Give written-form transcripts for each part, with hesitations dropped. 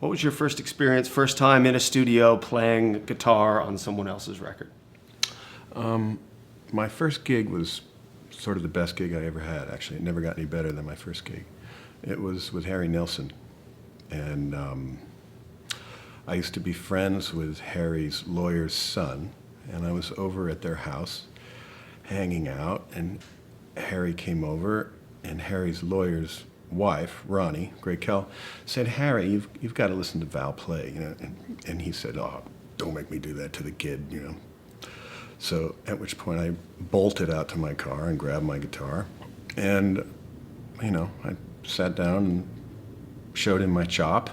What was your first experience, first time in a studio playing guitar on someone else's record? My first gig was sort of the best gig I ever had, actually. It never got any better than my first gig. It was with Harry Nilsson. And I used to be friends with Harry's lawyer's son, and I was over at their house hanging out, and Harry came over, and Harry's lawyer's wife, Ronnie, Greg Kell, said, "Harry, you've got to listen to Val play," you know. And he said, "Oh, don't make me do that to the kid," you know. So at which point I bolted out to my car and grabbed my guitar, and you know, I sat down and showed him my chop,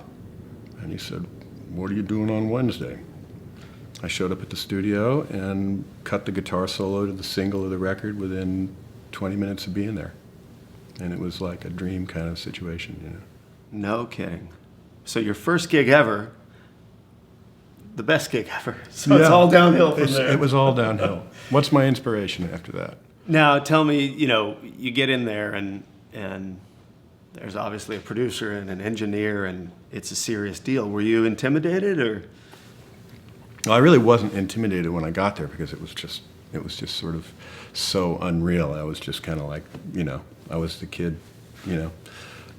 and he said, "What are you doing on Wednesday?" I showed up at the studio and cut the guitar solo to the single of the record within 20 minutes of being there. And it was like a dream kind of situation, you know. No kidding. So your first gig ever, the best gig ever. So it's all downhill from there. It was all downhill. What's my inspiration after that? Now tell me, you know, you get in there and there's obviously a producer and an engineer and it's a serious deal. Were you intimidated or? Well, I really wasn't intimidated when I got there because it was just sort of so unreal. I was just kind of like, you know, I was the kid, you know,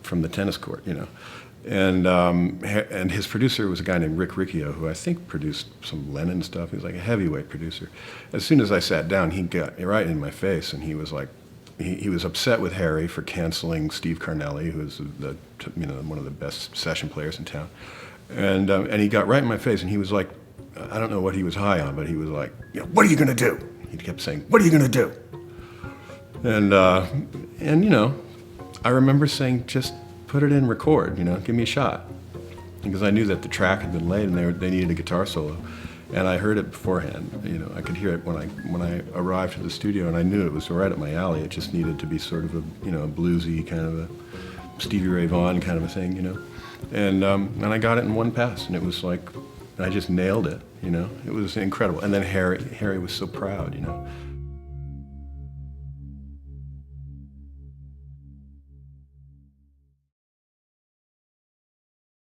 from the tennis court, you know. And his producer was a guy named Rick Riccio, who I think produced some Lennon stuff. He was like a heavyweight producer. As soon as I sat down, he got right in my face, and he was like, he was upset with Harry for canceling Steve Carnelli, who was the you know, one of the best session players in town. And he got right in my face, and he was like, I don't know what he was high on, but he was like, you know, "What are you gonna do?" He kept saying, "What are you gonna do?" And you know, I remember saying, "Just put it in record, you know, give me a shot," because I knew that the track had been laid and they needed a guitar solo, and I heard it beforehand. You know, I could hear it when I arrived to the studio, and I knew it was right up my alley. It just needed to be sort of a, you know, a bluesy kind of a Stevie Ray Vaughan kind of a thing, you know, and I got it in one pass, and it was like I just nailed it. You know, it was incredible. And then Harry was so proud, you know.